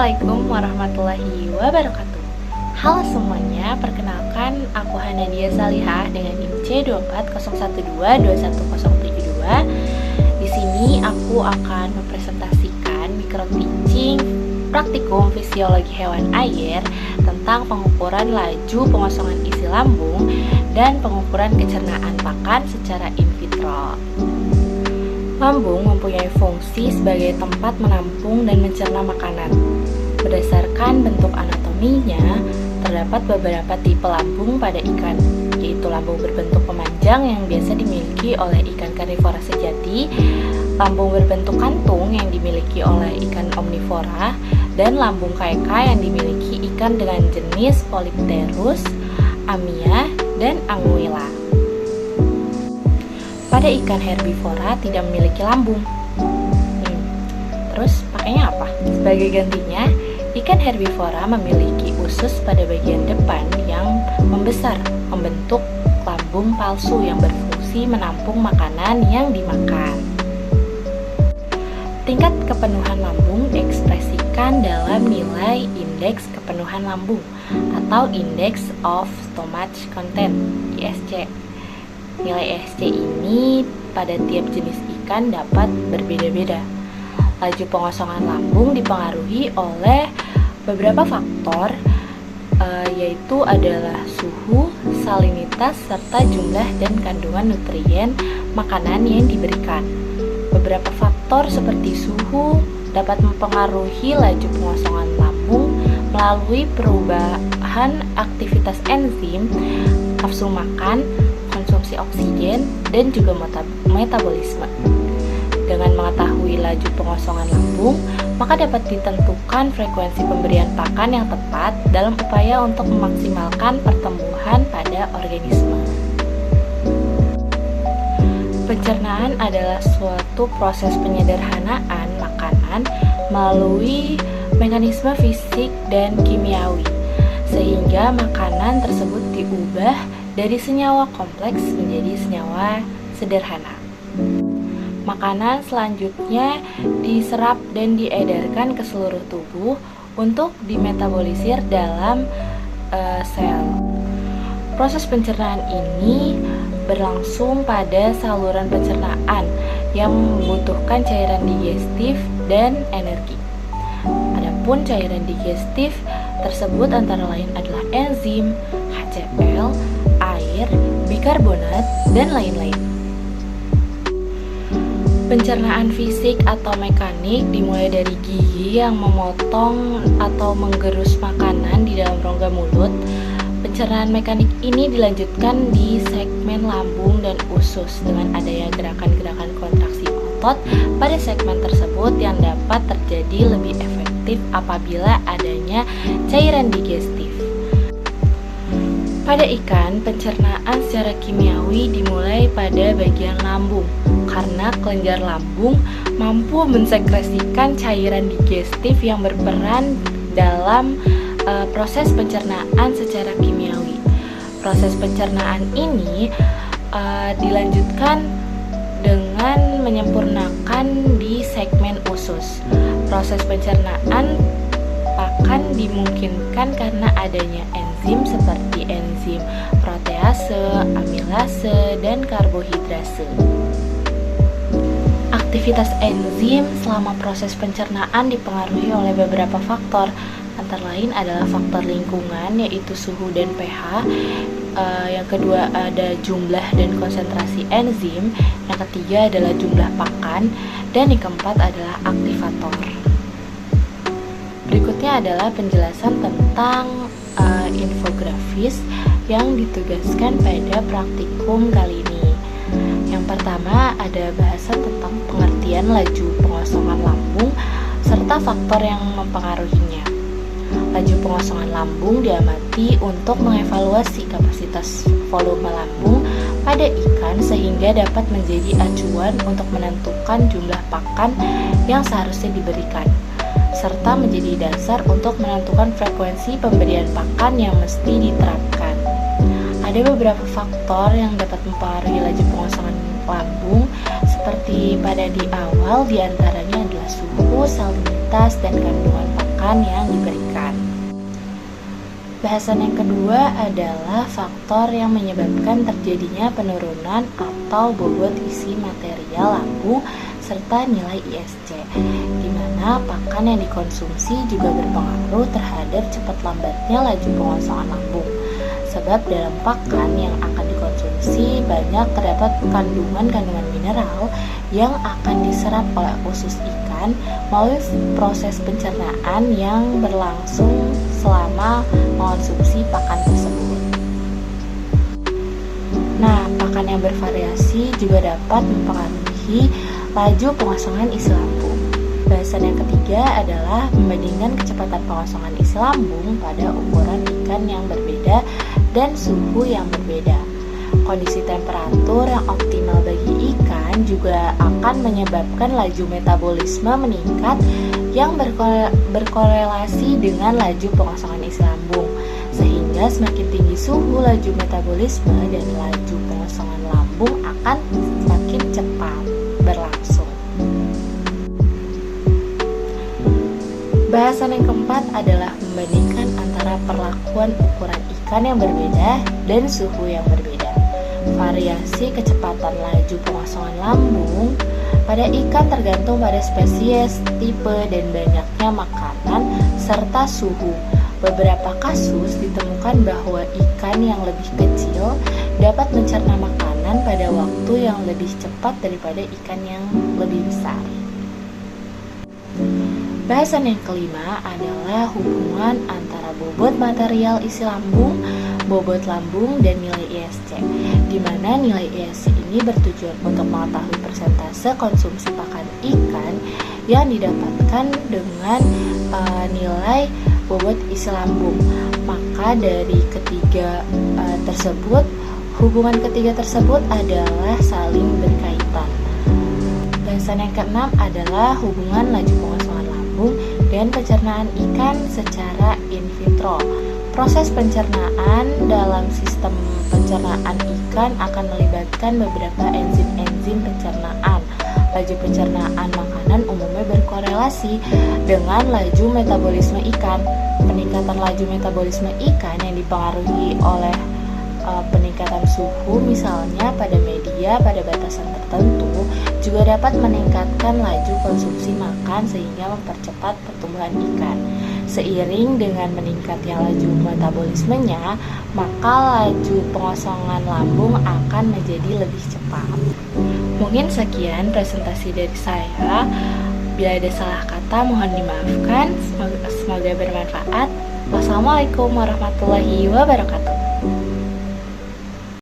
Assalamualaikum warahmatullahi wabarakatuh. Halo semuanya, perkenalkan aku Hanadia Salihah dengan NIM C24012211072. Di sini aku akan mempresentasikan micro teaching praktikum fisiologi hewan air tentang pengukuran laju pengosongan isi lambung dan pengukuran kecernaan pakan secara in vitro. Lambung mempunyai fungsi sebagai tempat menampung dan mencerna makanan. Berdasarkan bentuk anatominya, terdapat beberapa tipe lambung pada ikan, yaitu lambung berbentuk pemanjang yang biasa dimiliki oleh ikan karnivora sejati, lambung berbentuk kantung yang dimiliki oleh ikan omnivora, dan lambung kaeka yang dimiliki ikan dengan jenis Polypterus, Amia, dan Anguilla. Pada ikan herbivora tidak memiliki lambung. Terus pakainya apa? Sebagai gantinya, ikan herbivora memiliki usus pada bagian depan yang membesar, membentuk lambung palsu yang berfungsi menampung makanan yang dimakan. Tingkat kepenuhan lambung diekspresikan dalam nilai indeks kepenuhan lambung atau Index of Stomach Content (ISC). Nilai ISC ini pada tiap jenis ikan dapat berbeda-beda. Laju pengosongan lambung dipengaruhi oleh beberapa faktor, yaitu adalah suhu, salinitas, serta jumlah dan kandungan nutrien makanan yang diberikan. Beberapa faktor seperti suhu dapat mempengaruhi laju pengosongan lambung melalui perubahan aktivitas enzim, nafsu makan, konsumsi oksigen, dan juga metabolisme. Dengan mengetahui laju pengosongan lambung, maka dapat ditentukan frekuensi pemberian pakan yang tepat dalam upaya untuk memaksimalkan pertumbuhan pada organisme. Pencernaan adalah suatu proses penyederhanaan makanan melalui mekanisme fisik dan kimiawi, sehingga makanan tersebut diubah dari senyawa kompleks menjadi senyawa sederhana. Makanan selanjutnya diserap dan diedarkan ke seluruh tubuh untuk dimetabolisir dalam sel. Proses pencernaan ini berlangsung pada saluran pencernaan yang membutuhkan cairan digestif dan energi. Adapun cairan digestif tersebut antara lain adalah enzim, HCl, air, bikarbonat, dan lain-lain. Pencernaan fisik atau mekanik dimulai dari gigi yang memotong atau menggerus makanan di dalam rongga mulut. Pencernaan mekanik ini dilanjutkan di segmen lambung dan usus dengan adanya gerakan-gerakan kontraksi otot pada segmen tersebut yang dapat terjadi lebih efektif apabila adanya cairan digestif. Pada ikan, pencernaan secara kimiawi dimulai pada bagian lambung karena kelenjar lambung mampu mensekresikan cairan digestif yang berperan dalam proses pencernaan secara kimiawi. Proses pencernaan ini dilanjutkan dengan menyempurnakan di segmen usus. Proses pencernaan pakan dimungkinkan karena adanya enzim seperti enzim protease, amilase, dan karbohidrase. Aktivitas enzim selama proses pencernaan dipengaruhi oleh beberapa faktor, antara lain adalah faktor lingkungan yaitu suhu dan pH. Yang kedua ada jumlah dan konsentrasi enzim. Yang ketiga adalah jumlah pakan, dan yang keempat adalah aktivator. Berikutnya adalah penjelasan tentang infografis yang ditugaskan pada praktikum kali ini. Yang pertama ada bahasan tentang pengertian laju pengosongan lambung serta faktor yang mempengaruhinya. Laju pengosongan lambung diamati untuk mengevaluasi kapasitas volume lambung pada ikan sehingga dapat menjadi acuan untuk menentukan jumlah pakan yang seharusnya diberikan, serta menjadi dasar untuk menentukan frekuensi pemberian pakan yang mesti diterapkan. Ada beberapa faktor yang dapat mempengaruhi laju pengosongan lambung, seperti pada di awal diantaranya adalah suhu, salinitas, dan kandungan pakan makan yang diberikan. Bahasan yang kedua adalah faktor yang menyebabkan terjadinya penurunan atau bobot isi material lambung serta nilai ISC, di mana pakan yang dikonsumsi juga berpengaruh terhadap cepat lambatnya laju pengosongan lambung. Sebab dalam pakan yang akan dikonsumsi banyak terdapat kandungan-kandungan mineral yang akan diserap oleh usus ikan melalui proses pencernaan yang berlangsung selama mengonsumsi pakan tersebut. Nah, pakan yang bervariasi juga dapat mempengaruhi laju pengosongan isi lambung. Bahasan yang ketiga adalah membandingkan kecepatan pengosongan isi lambung pada ukuran ikan yang berbeda dan suhu yang berbeda. Kondisi temperatur yang optimal bagi ikan juga akan menyebabkan laju metabolisme meningkat yang berkorelasi dengan laju pengosongan isi lambung. Sehingga semakin tinggi suhu laju metabolisme dan laju pengosongan lambung akan semakin cepat berlangsung. Bahasan yang keempat adalah membandingkan antara perlakuan ukuran ikan yang berbeda dan suhu yang berbeda. Variasi kecepatan laju pengosongan lambung pada ikan tergantung pada spesies, tipe, dan banyaknya makanan serta suhu. Beberapa kasus ditemukan bahwa ikan yang lebih kecil dapat mencerna makanan pada waktu yang lebih cepat daripada ikan yang lebih besar. Bahasan yang kelima adalah hubungan antara bobot material isi lambung, bobot lambung, dan nilai ISC, di mana nilai ISC ini bertujuan untuk mengetahui persentase konsumsi pakan ikan yang didapatkan dengan nilai bobot isi lambung. Maka dari hubungan ketiga tersebut adalah saling berkaitan. Bahasan yang keenam adalah hubungan laju pengosongan lambung dan pencernaan ikan secara in vitro. Proses pencernaan dalam sistem pencernaan ikan akan melibatkan beberapa enzim-enzim pencernaan. Laju pencernaan makanan umumnya berkorelasi dengan laju metabolisme ikan. Peningkatan laju metabolisme ikan yang dipengaruhi oleh peningkatan suhu, misalnya pada media pada batasan tertentu, juga dapat meningkatkan laju konsumsi makan sehingga mempercepat pertumbuhan ikan. Seiring dengan meningkatnya laju metabolismenya, maka laju pengosongan lambung akan menjadi lebih cepat. Mungkin sekian presentasi dari saya. Bila ada salah kata mohon dimaafkan. Semoga bermanfaat. Wassalamualaikum warahmatullahi wabarakatuh.